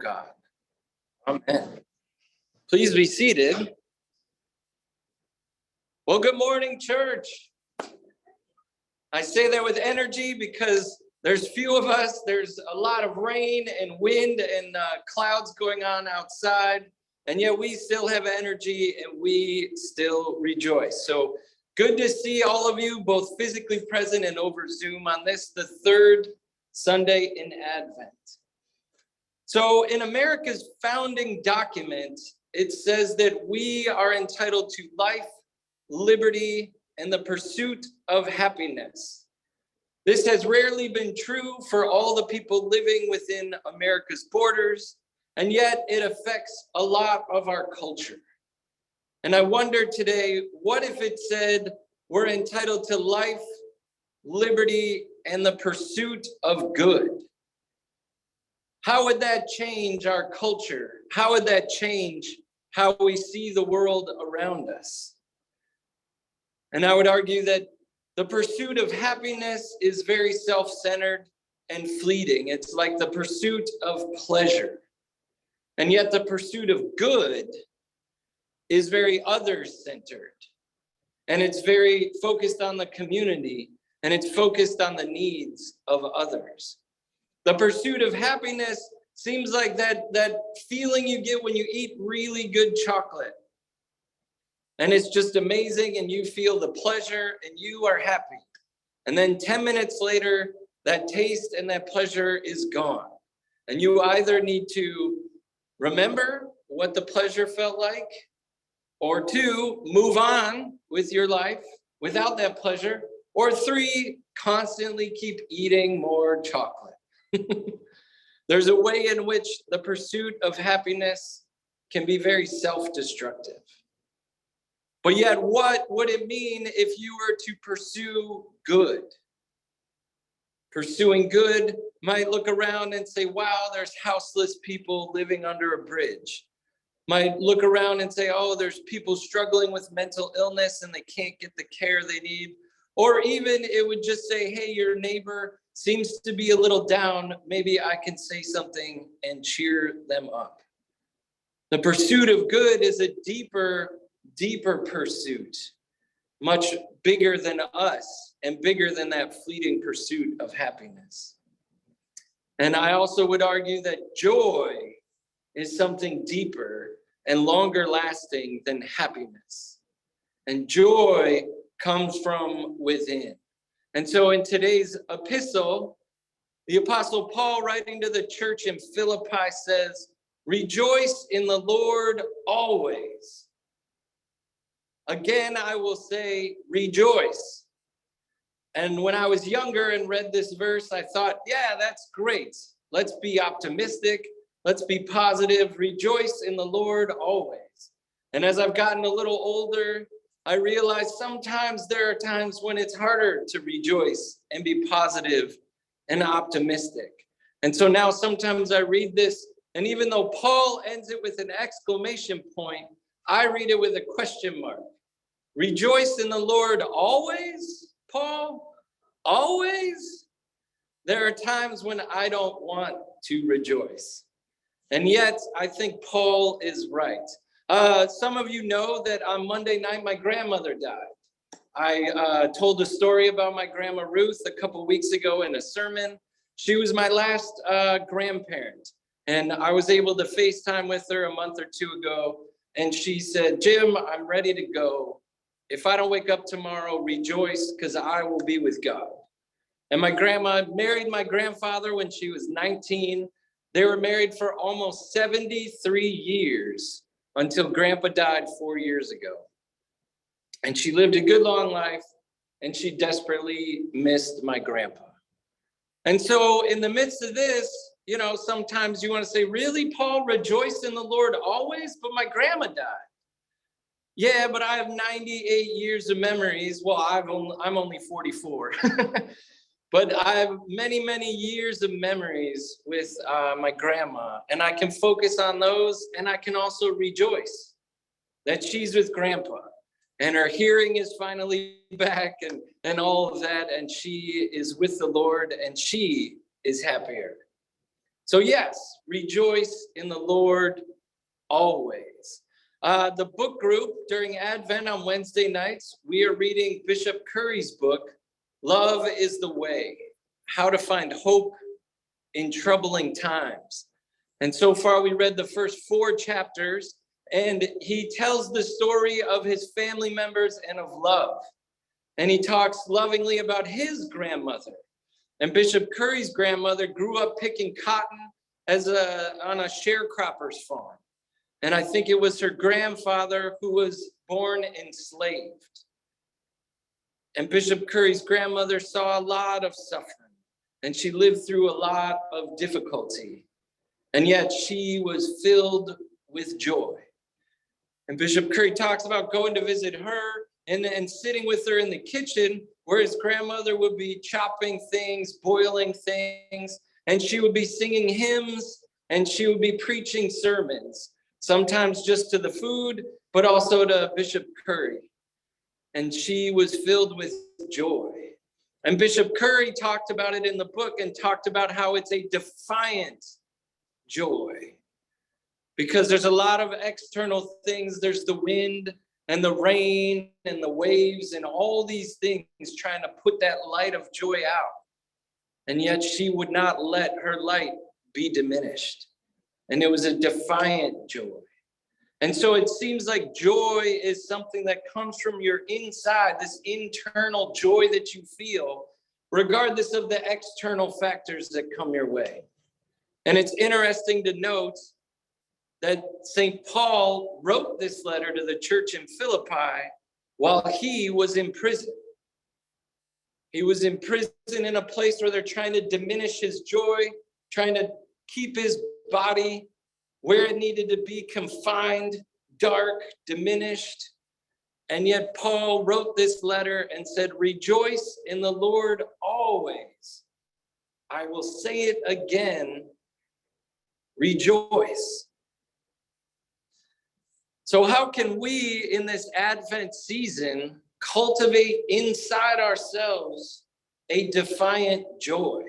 God. Amen. Please be seated. Well, good morning, church. I say that with energy because there's few of us. There's a lot of rain and wind and clouds going on outside, and yet we still have energy and we still rejoice. So good to see all of you, both physically present and over Zoom on this, the third Sunday in Advent. So in America's founding document, it says that we are entitled to life, liberty, and the pursuit of happiness. This has rarely been true for all the people living within America's borders, and yet it affects a lot of our culture. And I wonder today, what if it said we're entitled to life, liberty, and the pursuit of good? How would that change our culture? How would that change how we see the world around us? And I would argue that the pursuit of happiness is very self-centered and fleeting. It's like the pursuit of pleasure. And yet the pursuit of good is very others-centered. And it's very focused on the community, and it's focused on the needs of others. The pursuit of happiness seems like that feeling you get when you eat really good chocolate. And it's just amazing, and you feel the pleasure, and you are happy. And then 10 minutes later, that taste and that pleasure is gone. And you either need to remember what the pleasure felt like, or 2, move on with your life without that pleasure, or 3, constantly keep eating more chocolate. There's a way in which the pursuit of happiness can be very self-destructive. But yet, what would it mean if you were to pursue good? Pursuing good might look around and say, wow, there's houseless people living under a bridge. Might look around and say, oh, there's people struggling with mental illness and they can't get the care they need. Or even it would just say, hey, your neighbor seems to be a little down. Maybe I can say something and cheer them up. The pursuit of good is a deeper pursuit, much bigger than us and bigger than that fleeting pursuit of happiness. And I also would argue that joy is something deeper and longer lasting than happiness. And joy comes from within. And so in today's epistle, the Apostle Paul, writing to the church in Philippi, says, rejoice in the Lord always. Again, I will say, rejoice. And when I was younger and read this verse, I thought, yeah, that's great. Let's be optimistic. Let's be positive. Rejoice in the Lord always. And as I've gotten a little older, I realize sometimes there are times when it's harder to rejoice and be positive and optimistic. And so now sometimes I read this, and even though Paul ends it with an exclamation point, I read it with a question mark. Rejoice in the Lord always, Paul? Always? There are times when I don't want to rejoice. And yet I think Paul is right. Some of you know that on Monday night, my grandmother died. I told a story about my grandma Ruth a couple weeks ago in a sermon. She was my last grandparent, and I was able to FaceTime with her a month or 2 ago, and she said, Jim, I'm ready to go. If I don't wake up tomorrow, rejoice, because I will be with God. And my grandma married my grandfather when she was 19. They were married for almost 73 years. Until Grandpa died 4 years ago. And she lived a good long life, and she desperately missed my grandpa. And so in the midst of this, you know, sometimes you want to say, really, Paul, rejoice in the Lord always? But my grandma died. Yeah, but I have 98 years of memories. Well, I'm only 44. But I have many, many years of memories with my grandma, and I can focus on those, and I can also rejoice that she's with Grandpa, and her hearing is finally back, and all of that, and she is with the Lord, and she is happier. So yes, rejoice in the Lord always. The book group during Advent on Wednesday nights, we are reading Bishop Curry's book, Love is the Way, How to Find Hope in Troubling Times. And so far we read the first 4 chapters, and he tells the story of his family members and of love. And he talks lovingly about his grandmother. And Bishop Curry's grandmother grew up picking cotton on a sharecropper's farm. And I think it was her grandfather who was born enslaved. And Bishop Curry's grandmother saw a lot of suffering, and she lived through a lot of difficulty. And yet she was filled with joy. And Bishop Curry talks about going to visit her and sitting with her in the kitchen where his grandmother would be chopping things, boiling things, and she would be singing hymns, and she would be preaching sermons, sometimes just to the food, but also to Bishop Curry. And she was filled with joy. And Bishop Curry talked about it in the book and talked about how it's a defiant joy. Because there's a lot of external things. There's the wind and the rain and the waves and all these things trying to put that light of joy out. And yet she would not let her light be diminished. And it was a defiant joy. And so it seems like joy is something that comes from your inside, this internal joy that you feel, regardless of the external factors that come your way. And it's interesting to note that St. Paul wrote this letter to the church in Philippi while he was in prison. He was in prison in a place where they're trying to diminish his joy, trying to keep his body where it needed to be, confined, dark, diminished. And yet Paul wrote this letter and said, rejoice in the Lord always. I will say it again, rejoice. So how can we in this Advent season cultivate inside ourselves a defiant joy?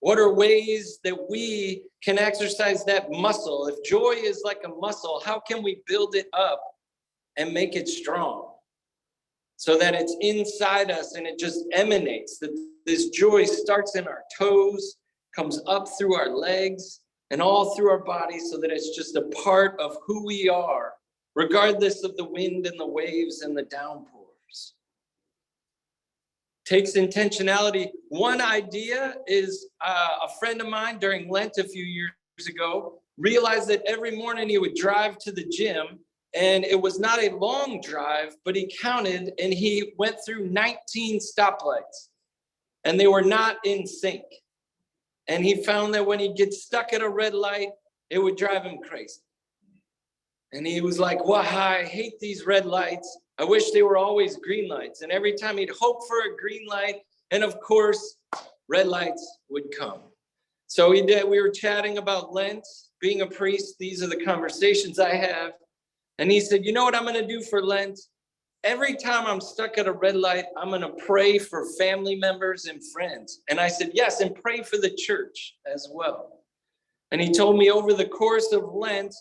What are ways that we can exercise that muscle? If joy is like a muscle, how can we build it up and make it strong so that it's inside us and it just emanates, that this joy starts in our toes, comes up through our legs and all through our bodies, so that it's just a part of who we are, regardless of the wind and the waves and the downpours. Takes intentionality. One idea is a friend of mine during Lent a few years ago realized that every morning he would drive to the gym, and it was not a long drive, but he counted and he went through 19 stoplights, and they were not in sync. And he found that when he gets stuck at a red light, it would drive him crazy. And he was like, well, I hate these red lights. I wish they were always green lights. And every time he'd hope for a green light, and of course, red lights would come. So we were chatting about Lent, being a priest. These are the conversations I have. And he said, you know what I'm going to do for Lent? Every time I'm stuck at a red light, I'm going to pray for family members and friends. And I said, yes, and pray for the church as well. And he told me over the course of Lent,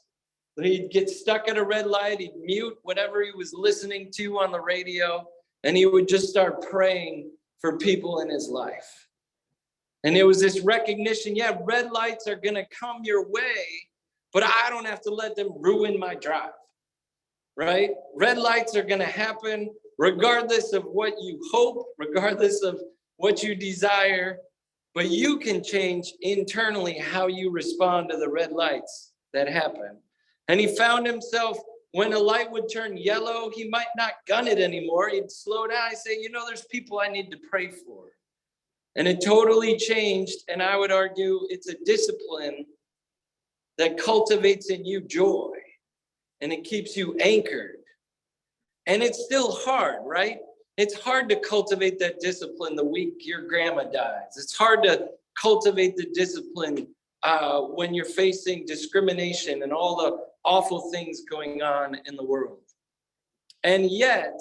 he'd get stuck at a red light, he'd mute whatever he was listening to on the radio, and he would just start praying for people in his life. And it was this recognition, yeah, red lights are going to come your way, but I don't have to let them ruin my drive, right? Red lights are going to happen regardless of what you hope, regardless of what you desire, but you can change internally how you respond to the red lights that happen. And he found himself, when a light would turn yellow, he might not gun it anymore. He'd slow down. He'd say, you know, there's people I need to pray for. And it totally changed. And I would argue it's a discipline that cultivates in you joy. And it keeps you anchored. And it's still hard, right? It's hard to cultivate that discipline the week your grandma dies. It's hard to cultivate the discipline when you're facing discrimination and all the awful things going on in the world. And yet,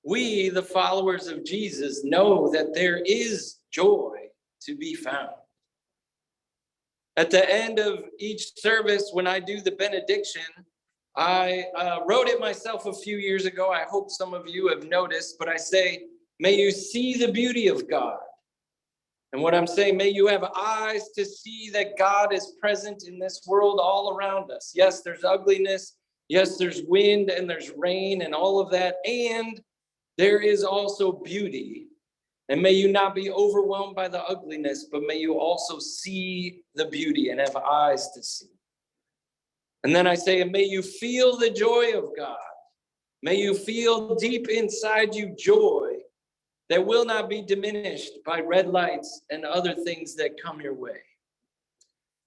we, the followers of Jesus, know that there is joy to be found. At the end of each service, when I do the benediction, I wrote it myself a few years ago. I hope some of you have noticed, but I say, may you see the beauty of God. And what I'm saying, may you have eyes to see that God is present in this world all around us. Yes, there's ugliness. Yes, there's wind and there's rain and all of that. And there is also beauty. And may you not be overwhelmed by the ugliness, but may you also see the beauty and have eyes to see. And then I say, and may you feel the joy of God. May you feel deep inside you joy that will not be diminished by red lights and other things that come your way.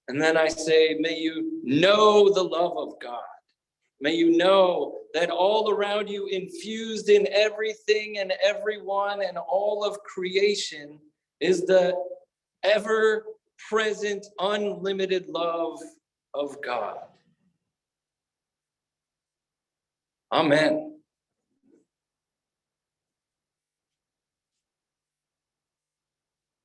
And then I say, may you know the love of God. May you know that all around you, infused in everything and everyone and all of creation, is the ever-present, unlimited love of God. Amen.